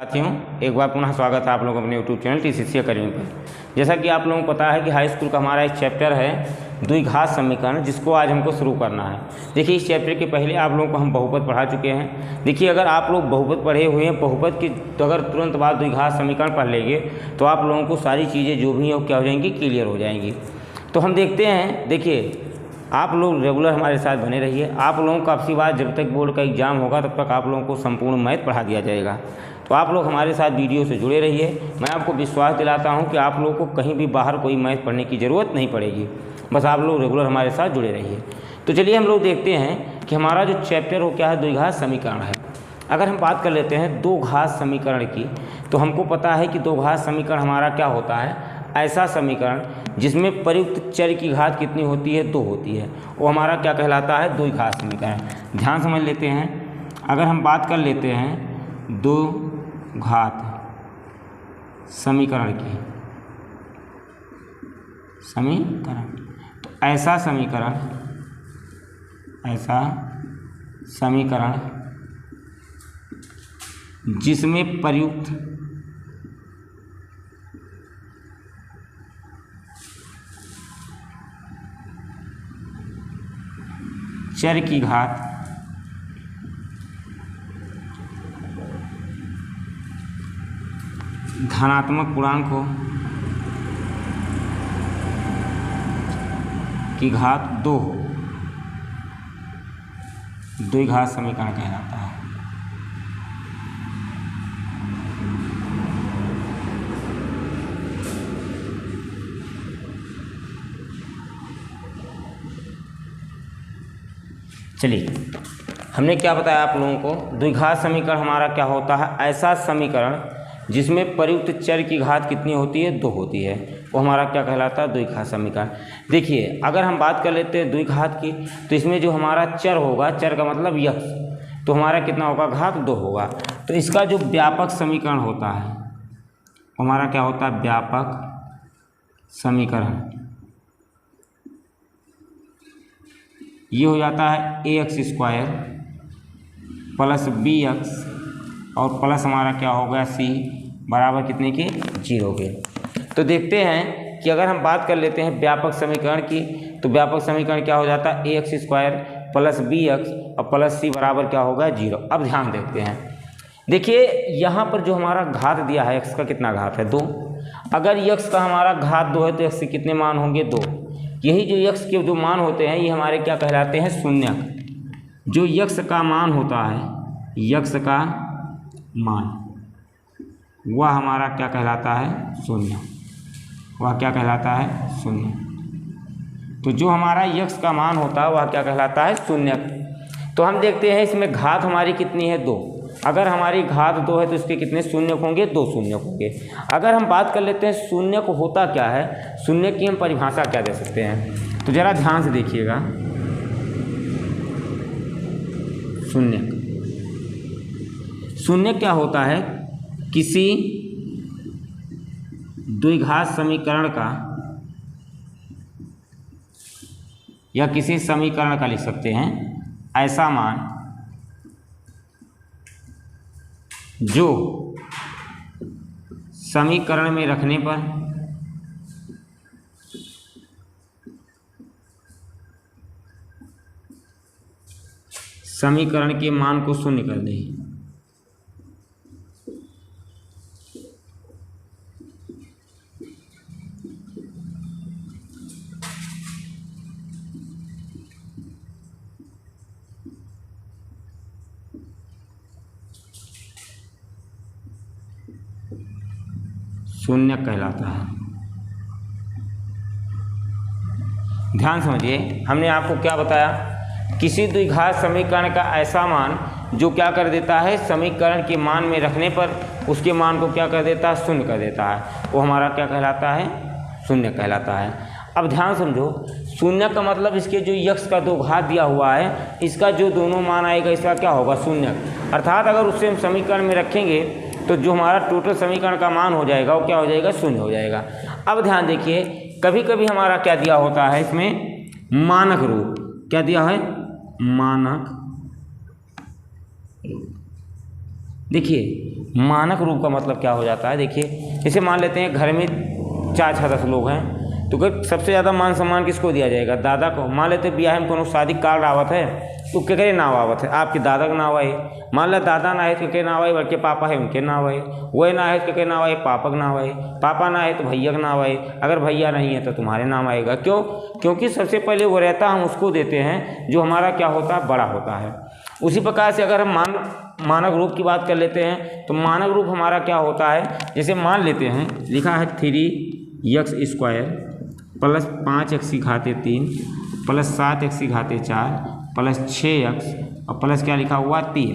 साथियों, एक बार पुनः स्वागत है आप लोगों को अपने यूट्यूब चैनल टीसीसी अकेडमी पर। जैसा कि आप लोगों को पता है कि हाई स्कूल का हमारा एक चैप्टर है द्विघात समीकरण, जिसको आज हमको शुरू करना है। देखिए, इस चैप्टर के पहले आप लोगों को हम बहुपद पढ़ा चुके हैं। देखिए, अगर आप लोग बहुपद पढ़े हुए हैं, बहुपद की तो अगर तुरंत बाद द्विघात समीकरण पढ़ लेंगे तो आप लोगों को सारी चीज़ें जो भी हैं वो क्या हो जाएंगी, क्लियर हो जाएंगी। तो हम देखते हैं। देखिए, आप लोग रेगुलर हमारे साथ बने रहिए। आप लोगों को आपसी बात, जब तक बोर्ड का एग्ज़ाम होगा तब तक आप लोगों को संपूर्ण मैथ पढ़ा दिया जाएगा। तो आप लोग हमारे साथ वीडियो से जुड़े रहिए। मैं आपको विश्वास दिलाता हूं कि आप लोगों को कहीं भी बाहर कोई मैथ पढ़ने की ज़रूरत नहीं पड़ेगी। बस आप लोग रेगुलर हमारे साथ जुड़े रहिए। तो चलिए हम लोग देखते हैं कि हमारा जो चैप्टर वो क्या है, द्विघात समीकरण है। अगर हम बात कर लेते हैं दो घात समीकरण की, तो हमको पता है कि दो घात समीकरण हमारा क्या होता है, ऐसा समीकरण जिसमें प्रयुक्त चर की घात कितनी होती है, 2 होती है, वो हमारा क्या कहलाता है, द्विघात समीकरण। ध्यान समझ लेते हैं। अगर हम बात कर लेते हैं दो घात समीकरण की, तो ऐसा समीकरण जिसमें प्रयुक्त चर की घात धनात्मक पूर्णांक हो की घात 2 हो, द्विघात समीकरण कहलाता है। चलिए, हमने क्या बताया आप लोगों को, द्विघात समीकरण हमारा क्या होता है, ऐसा समीकरण जिसमें प्रयुक्त चर की घात कितनी होती है, 2 होती है, वो हमारा क्या कहलाता है, द्विघात समीकरण। देखिए, अगर हम बात कर लेते हैं द्विघात की, तो इसमें जो हमारा चर होगा, चर का मतलब यक्ष, तो हमारा कितना होगा, घात 2 होगा। तो इसका जो व्यापक समीकरण होता है हमारा क्या होता है, व्यापक समीकरण। ये हो जाता है ax² प्लस bx और प्लस हमारा क्या हो गया c बराबर कितने के, 0 के। तो देखते हैं कि अगर हम बात कर लेते हैं व्यापक समीकरण की, तो व्यापक समीकरण क्या हो जाता है, ax² प्लस bx और प्लस c बराबर क्या होगा, 0। अब ध्यान देखते हैं। देखिए, यहाँ पर जो हमारा घात दिया है, x का कितना घात है, 2। अगर x का हमारा घात 2 है तो x के कितने मान होंगे, 2। यही जो x के जो मान होते हैं ये हमारे क्या कहलाते हैं, शून्यक। जो x का मान होता है, x का मान, वह हमारा क्या कहलाता है, शून्य। वह क्या कहलाता है, शून्य। तो जो हमारा x का मान होता है वह क्या कहलाता है, शून्यक। तो हम देखते हैं इसमें घात हमारी कितनी है, 2। अगर हमारी घात 2 है तो इसके कितने शून्यक होंगे, 2 शून्यक होंगे। अगर हम बात कर लेते हैं शून्यक होता क्या है, शून्यक की हम परिभाषा क्या दे सकते हैं, तो ज़रा ध्यान से देखिएगा। शून्यक क्या होता है, किसी द्विघात समीकरण का या किसी समीकरण का लिख सकते हैं ऐसा मान जो समीकरण में रखने पर समीकरण के मान को शून्य कर दे। शून्य कहलाता है। ध्यान समझिए, हमने आपको क्या बताया, किसी द्विघात समीकरण का ऐसा मान जो क्या कर देता है, समीकरण के मान में रखने पर उसके मान को क्या कर देता है, शून्य कर देता है, वो हमारा क्या कहलाता है, शून्य कहलाता है। अब ध्यान समझो, शून्य का मतलब इसके जो यक्ष का 2 घात दिया हुआ है, इसका जो दोनों मान आएगा इसका क्या होगा, शून्य। अर्थात अगर उससे हम समीकरण में रखेंगे तो जो हमारा टोटल समीकरण का मान हो जाएगा वो क्या हो जाएगा, शून्य हो जाएगा। अब ध्यान देखिए, कभी कभी हमारा क्या दिया होता है इसमें, मानक रूप। क्या दिया है, मानक। देखिए मानक रूप का मतलब क्या हो जाता है, देखिए जैसे मान लेते हैं घर में 4-6-10 लोग हैं, तो सबसे ज़्यादा मान सम्मान किसको दिया जाएगा, दादा को। मान लेते ब्याह में कोनो शादी कार्ड आवत है तो केकरे नाव आवत है, आपके दादा का नाव है। मान लो दादा ना है तो के नाव है, बल्कि पापा है उनके नाव है। वह ना है तो के नाव है, पापा का नाव है। पापा ना है तो भैया का नाव है। अगर भैया नहीं है तो तुम्हारे नाम आएगा। क्यों? क्योंकि सबसे पहले वो रहता हम उसको देते हैं जो हमारा क्या होता है, बड़ा होता है। उसी प्रकार से अगर हम मानक रूप की बात कर लेते हैं तो मानक रूप हमारा क्या होता है, जैसे मान लेते हैं लिखा है 3x² plus 5x घाते 3 plus 7x घाते 4 plus 6x और प्लस क्या लिखा हुआ 3।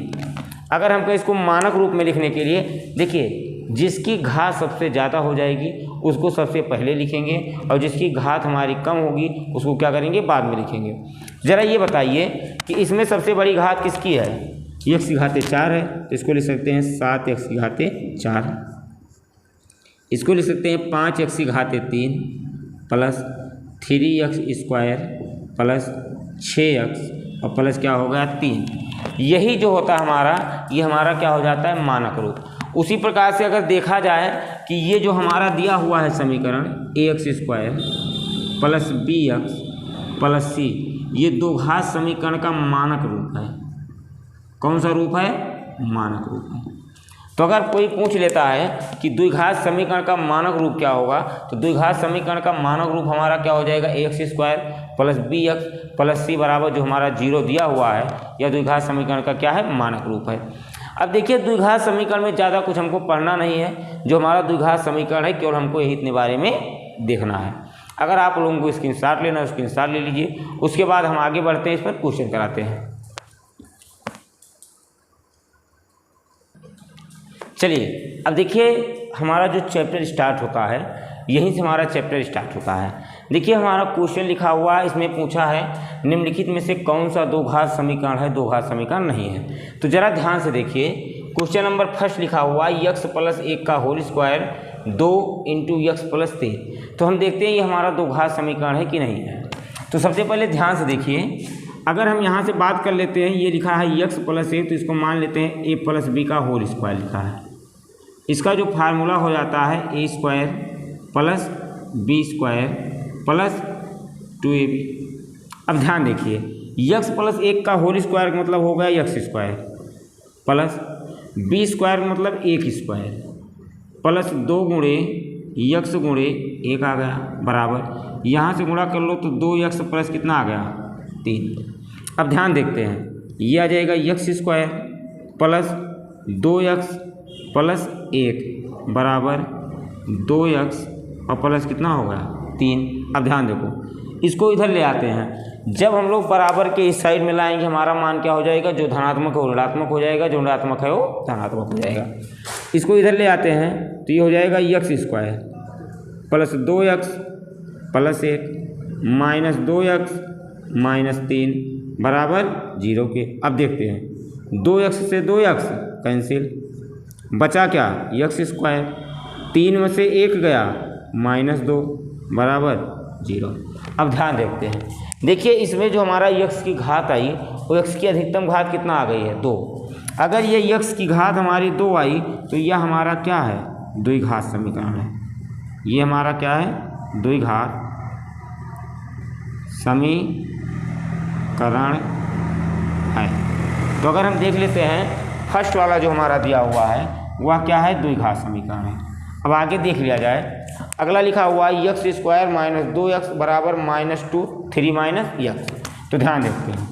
अगर हमको इसको मानक रूप में लिखने के लिए, देखिए जिसकी घात सबसे ज़्यादा हो जाएगी उसको सबसे पहले लिखेंगे और जिसकी घात हमारी कम होगी उसको क्या करेंगे, बाद में लिखेंगे। ज़रा ये बताइए कि इसमें सबसे बड़ी घात किसकी है, x घाते 4 है तो इसको लिख सकते हैं 7x घाते 4। इसको लिख सकते हैं 5x घाते 3 plus 3x² plus 6x और प्लस क्या होगा 3। यही जो होता है हमारा, ये हमारा क्या हो जाता है, मानक रूप। उसी प्रकार से अगर देखा जाए कि ये जो हमारा दिया हुआ है समीकरण ax² plus bx plus c, ये दो घात समीकरण का मानक रूप है। कौन सा रूप है, मानक रूप है। तो अगर कोई पूछ लेता है कि द्विघात समीकरण का मानक रूप क्या होगा, तो द्विघात समीकरण का मानक रूप हमारा क्या हो जाएगा, ax² plus bx plus c बराबर जो हमारा 0 दिया हुआ है, यह द्विघात समीकरण का क्या है, मानक रूप है। अब देखिए द्विघात समीकरण में ज़्यादा कुछ हमको पढ़ना नहीं है, जो हमारा द्विघात समीकरण है केवल हमको यही इतने बारे में देखना है। अगर आप लोगों को स्क्रीनशॉट लेना है स्क्रीनशॉट ले लीजिए, उसके बाद हम आगे बढ़ते हैं, इस पर क्वेश्चन कराते हैं। चलिए अब देखिए हमारा जो चैप्टर स्टार्ट होता है, यहीं से हमारा चैप्टर स्टार्ट होता है। देखिए हमारा क्वेश्चन लिखा हुआ है, इसमें पूछा है निम्नलिखित में से कौन सा दो घात समीकरण है, दो घात समीकरण नहीं है। तो ज़रा ध्यान से देखिए, क्वेश्चन नंबर फर्स्ट लिखा हुआ है x प्लस 1 का whole square 2 into x plus 3। तो हम देखते हैं ये हमारा दो घात समीकरण है कि नहीं है। तो सबसे पहले ध्यान से देखिए, अगर हम यहाँ से बात कर लेते हैं, ये लिखा है x प्लस 1 तो इसको मान लेते हैं a प्लस b का होल स्क्वायर लिखा है। इसका जो फार्मूला हो जाता है a² plus b² plus 2ab। अब ध्यान देखिए, x प्लस 1 का होल स्क्वायर का मतलब हो गया x² प्लस b² मतलब 1² प्लस 2 गुणे x गुणे 1 आ गया बराबर, यहाँ से गुणा कर लो तो 2x प्लस कितना आ गया 3। अब ध्यान देखते हैं, ये आ जाएगा x² प्लस 2x प्लस 1 बराबर 2x और प्लस कितना हो गया 3। अब ध्यान देखो, इसको इधर ले आते हैं। जब हम लोग बराबर के इस साइड में लाएंगे हमारा मान क्या हो जाएगा, जो धनात्मक है वो ऋणात्मक हो जाएगा, जो ऋणात्मक है वो धनात्मक हो जाएगा। इसको इधर ले आते हैं तो ये हो जाएगा x² plus 2x plus 1 minus 2x minus 3 बराबर 0 के। अब देखते हैं 2x से 2x कैंसिल, बचा क्या x², 3 में से 1 गया माइनस 2 बराबर 0। अब ध्यान देखते हैं, देखिए इसमें जो हमारा x की घात आई वो x की अधिकतम घात कितना आ गई है 2। अगर ये x की घात हमारी 2 आई तो यह हमारा क्या है, द्विघात समीकरण है। ये हमारा क्या है, द्विघात समीकरण है। तो अगर हम देख लेते हैं फर्स्ट वाला जो हमारा दिया हुआ है वह क्या है, द्विघात समीकरण है। अब आगे देख लिया जाए, अगला लिखा हुआ है x² माइनस 2x बराबर -2 3 माइनस x। तो ध्यान देखते हैं,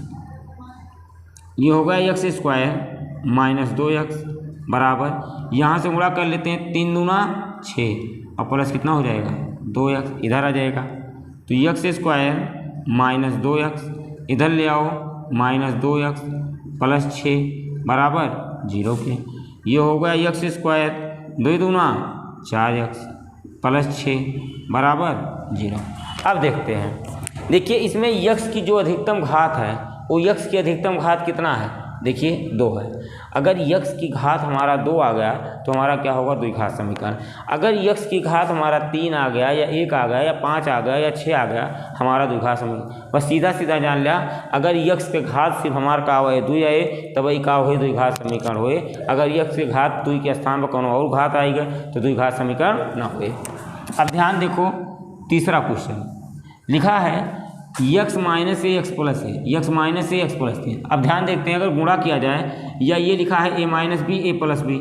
ये होगा x² माइनस 2x बराबर, यहाँ से गुणा कर लेते हैं 3 दूना 6 और प्लस कितना हो जाएगा 2x, इधर आ जाएगा। तो x² माइनस 2x इधर ले आओ माइनस 2x प्लस 6 बराबर 0 के। ये हो गया x² 2 दूना 4x प्लस 6 बराबर 0। अब देखते हैं, देखिए इसमें x की जो अधिकतम घात है वो x की अधिकतम घात कितना है देखिए 2 है। अगर यक्स की घात हमारा 2 आ गया तो हमारा क्या होगा द्विघात समीकरण। अगर यक्स की घात हमारा 3 आ गया या 1 आ गया या 5 आ गया या 6 आ गया हमारा द्विघात समीकरण। बस सीधा सीधा जान लिया, अगर यक्स के घात सिर्फ हमारा का हुए 2 आए तब वही का हुए द्विघात समीकरण हुए। अगर यक्स के घात 2 के स्थान पर कौन और घात आई गए तो द्विघात समीकरण ना हुए। अब ध्यान देखो, तीसरा क्वेश्चन लिखा है यक्स माइनस ए एक्स प्लस ए, यक्स माइनस ए एक्स प्लस ए। अब ध्यान देखते हैं, अगर गुणा किया जाए या ये लिखा है ए माइनस बी ए प्लस बी,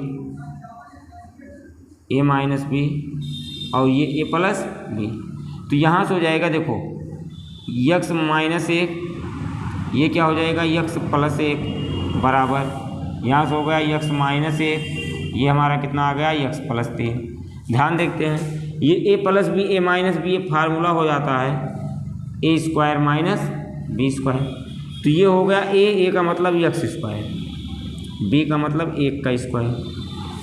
ए माइनस बी और ये ए प्लस बी, तो यहाँ से हो जाएगा देखो यक्स माइनस एक, ये क्या हो जाएगा यक्स प्लस एक बराबर, यहाँ से हो गया यक्स माइनस एक, ये हमारा कितना आ गया यक्स प्लस 3। ध्यान देखते हैं ये ए प्लस बी ए माइनस बी, ये फार्मूला हो जाता है ए स्क्वायर माइनस बी स्क्वायर। तो ये हो गया ए का मतलब यक्स स्क्वायर, बी का मतलब 1 का स्क्वायर,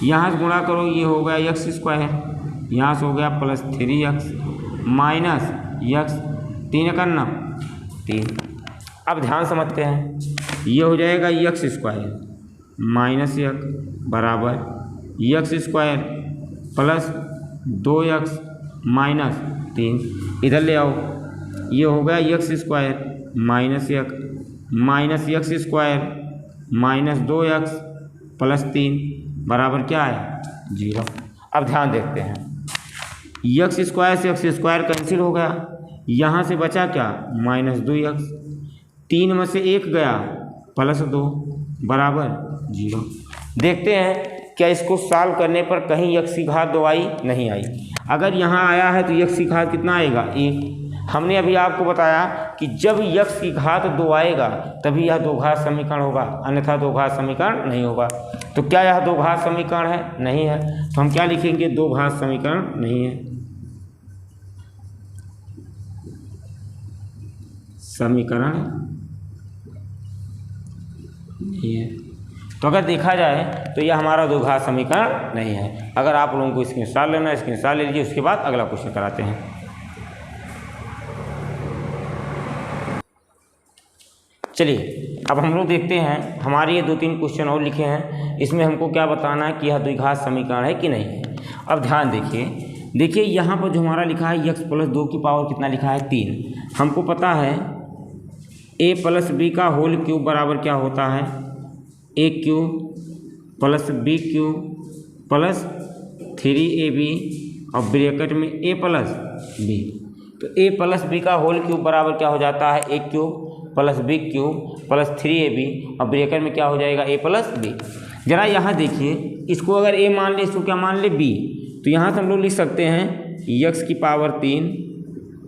यहाँ से गुणा करो ये हो गया यक्स स्क्वायर, यहाँ से हो गया प्लस 3x माइनस यक्स 3 का 9 3। अब ध्यान समझते हैं, ये हो जाएगा यक्स स्क्वायर माइनस यक्स बराबर x square plus 2x minus 3। इधर ले आओ, ये हो गया x square minus x square minus 2x plus 3 बराबर क्या है 0। अब ध्यान देखते हैं, यक्स स्क्वायर से एक्स स्क्वायर कैंसिल हो गया, यहाँ से बचा क्या माइनस 2x, 3 में से 1 गया प्लस 2 बराबर 0। देखते हैं क्या इसको सॉल्व करने पर कहीं यक्स की घात 2 आई नहीं आई। अगर यहाँ आया है तो यक्स की घात कितना आएगा 1। हमने अभी आपको बताया कि जब यक्स की घात 2 आएगा तभी यह द्विघात समीकरण होगा, अन्यथा द्विघात समीकरण नहीं होगा। तो क्या यह द्विघात समीकरण है? नहीं है। तो हम क्या लिखेंगे द्विघात समीकरण नहीं है, समीकरण नहीं है। तो अगर देखा जाए तो यह हमारा द्विघात समीकरण नहीं है। अगर आप लोगों को स्क्रीनशॉट लेना है स्क्रीनशॉट ले लीजिए, उसके बाद अगला क्वेश्चन कराते हैं। चलिए अब हम लोग देखते हैं, हमारे ये 2-3 क्वेश्चन और लिखे हैं, इसमें हमको क्या बताना है कि यह द्विघात समीकरण है कि नहीं है। अब ध्यान देखिए यहाँ पर जो हमारा लिखा है यक्स प्लस 2 की पावर कितना लिखा है 3। हमको पता है ए प्लस बी का होल क्यूब बराबर क्या होता है A cube plus B cube plus 3ab और ब्रैकेट में ए प्लस बी। तो ए प्लस बी का होल क्यूब बराबर क्या हो जाता है A cube plus B cube plus 3ab और ब्रैकेट में क्या हो जाएगा ए प्लस बी। जरा यहाँ देखिए, इसको अगर ए मान ले, इसको क्या मान ले बी, तो यहाँ से हम लोग लिख सकते हैं यक्स की पावर 3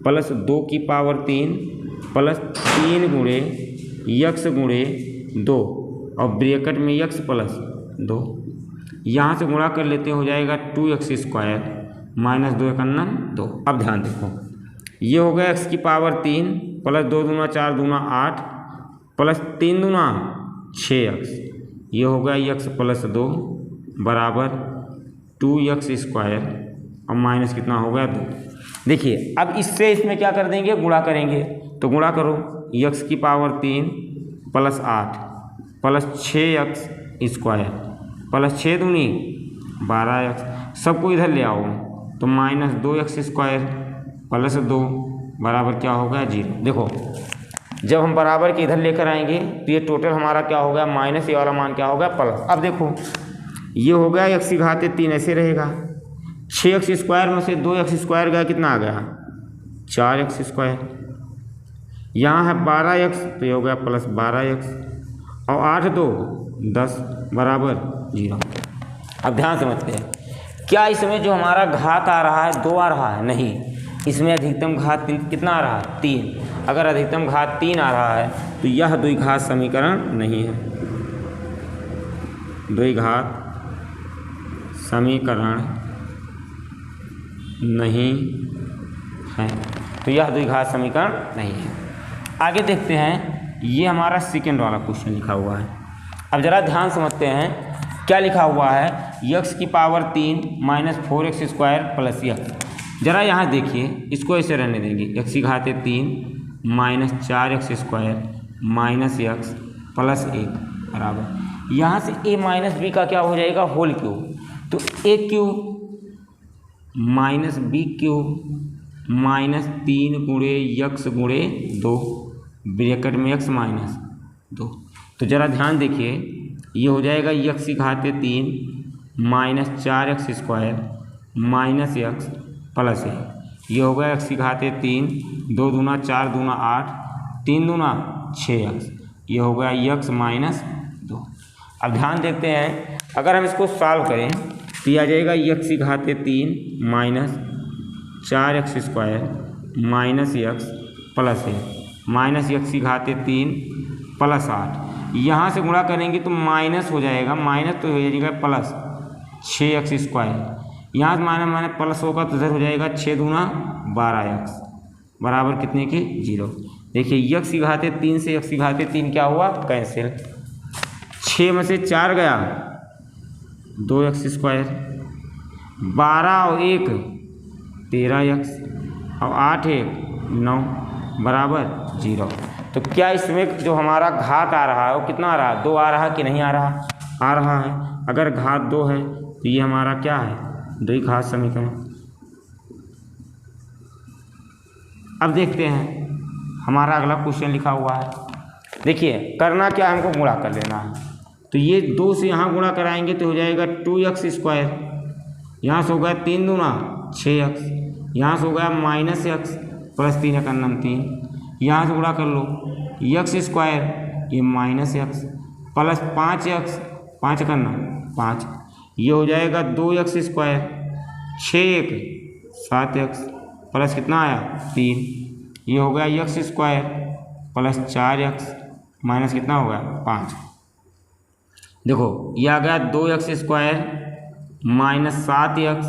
प्लस 2 की पावर 3 प्लस 3 गुणे यक्स गुणे 2 और ब्रैकेट में यक्स प्लस 2। यहाँ से गुणा कर लेते हो जाएगा 2x स्क्वायर माइनस 2 का 2। अब ध्यान देखो, ये हो गया x की पावर 3 प्लस 2 दूना 4 दूना 8 प्लस 3 दूना 6x, ये हो गया x प्लस 2 बराबर 2x स्क्वायर और माइनस कितना हो गया 2। देखिए अब इससे इसमें क्या कर देंगे गुणा करेंगे, तो गुणा करो x की power 3 plus 8 plus 6x square plus 6 दूनी 12x, सबको इधर ले आओ तो माइनस 2x स्क्वायर प्लस 2 बराबर क्या होगा 0। देखो जब हम बराबर के इधर लेकर आएंगे तो ये टोटल हमारा क्या हो गया माइनस, ये वाला मान क्या होगा प्लस। अब देखो ये हो गया x की घात 3 ऐसे रहेगा, 6x स्क्वायर में से 2x स्क्वायर गया कितना आ गया 4x स्क्वायर, यहाँ है 12x तो ये हो गया प्लस 12x और 8 2 10 बराबर 0। अब ध्यान समझते हैं, क्या इसमें जो हमारा घात आ रहा है 2 आ रहा है? नहीं, इसमें अधिकतम घात कितना आ रहा है 3। अगर अधिकतम घात 3 आ रहा है तो यह द्विघात समीकरण नहीं है, द्विघात समीकरण नहीं है, तो यह द्विघात समीकरण नहीं है। आगे देखते हैं, ये हमारा सेकेंड वाला क्वेश्चन लिखा हुआ है। अब ज़रा ध्यान समझते हैं क्या लिखा हुआ है, यक्स की power 3 minus 4x square plus x. ज़रा यहाँ देखिए, इसको ऐसे रहने देंगे, x की घात 3 minus 4x square minus x plus 1 बराबर यहाँ से a माइनस बी का क्या हो जाएगा होल क्यूब, तो a cube minus B cube minus 3 गुणे यक्स गुणे 2 ब्रैकेट में x माइनस 2। तो ज़रा ध्यान देखिए, ये हो जाएगा यक्स की घात 3 minus 4x square minus x plus है, ये हो गया x की घात 3, 2 दूना 4 दूना 8, 3 दूना 6x, ये हो गया x माइनस 2। अब ध्यान देते हैं, अगर हम इसको सॉल्व करें तो यह आ जाएगा x की घात 3 minus 4x square minus x plus है माइनस x की घात 3 प्लस 8, यहाँ से गुणा करेंगे तो माइनस हो जाएगा, माइनस तो हो जाएगा प्लस 6x स्क्वायर, यहाँ से माइनस माइनस प्लस होगा तो इधर हो जाएगा 6 दूना 12x बराबर कितने के 0। देखिए x की घात 3 से x की घात 3 क्या हुआ कैंसिल, 6 में से 4 गया 2x स्क्वायर, 12 और 1 13x और 8 1 9 बराबर 0। तो क्या इसमें जो हमारा घात आ रहा है वो कितना आ रहा है 2 आ रहा है कि नहीं आ रहा, आ रहा है। अगर घात 2 है तो ये हमारा क्या है द्विघात समीकरण। अब देखते हैं हमारा अगला क्वेश्चन लिखा हुआ है, देखिए करना क्या है, हमको गुणा कर लेना है। तो ये 2 से यहाँ गुणा कराएंगे तो हो जाएगा 2x स्क्वायर, यहाँ से हो गया 3 दूना 6x, यहाँ से हो गया माइनस x प्लस 3 का नाम 3, यहाँ से गुणा कर लो x स्क्वायर ये माइनस x प्लस 5x 5 करना 5, ये हो जाएगा 2x स्क्वायर 6 7x प्लस कितना आया 3, ये हो गया x square plus 4x minus कितना हो गया 5। देखो ये आ गया 2x square minus 7x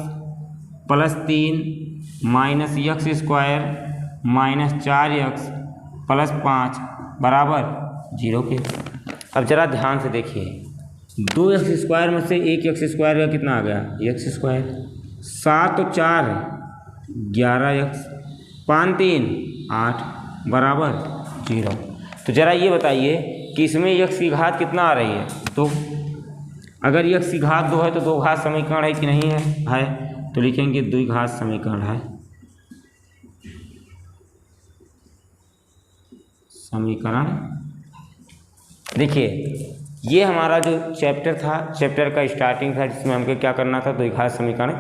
plus 3 minus x square minus 4x plus 5 बराबर 0 के। अब ज़रा ध्यान से देखिए, 2x स्क्वायर में से 1x स्क्वायर का कितना आ गया x स्क्वायर, 7 और 4 11x 5 3 8 बराबर 0। तो ज़रा ये बताइए कि इसमें x की घात कितना आ रही है, तो अगर x की घात 2 है तो 2 घात समीकरण है कि नहीं है, तो लिखेंगे द्विघात समीकरण है। समीकरण देखिए ये हमारा जो चैप्टर था, चैप्टर का स्टार्टिंग था जिसमें हमको क्या करना था द्विघात समीकरण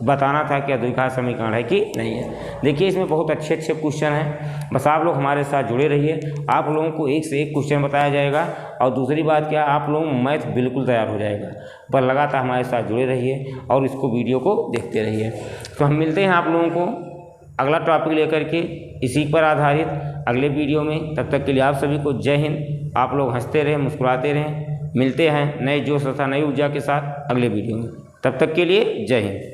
बताना था, क्या द्विघात समीकरण है कि नहीं है। देखिए इसमें बहुत अच्छे अच्छे क्वेश्चन हैं, बस आप लोग हमारे साथ जुड़े रहिए, आप लोगों को एक से एक क्वेश्चन बताया जाएगा। और दूसरी बात क्या, आप लोगों मैथ बिल्कुल तैयार हो जाएगा, पर लगातार हमारे साथ जुड़े रहिए और इसको वीडियो को देखते रहिए। तो हम मिलते हैं आप लोगों को अगला टॉपिक लेकर के इसी पर आधारित अगले वीडियो में। तब तक के लिए आप सभी को जय हिंद। आप लोग हंसते रहें, मुस्कुराते रहें। मिलते हैं नए जोश तथा नई ऊर्जा के साथ अगले वीडियो में। तब तक के लिए जय हिंद।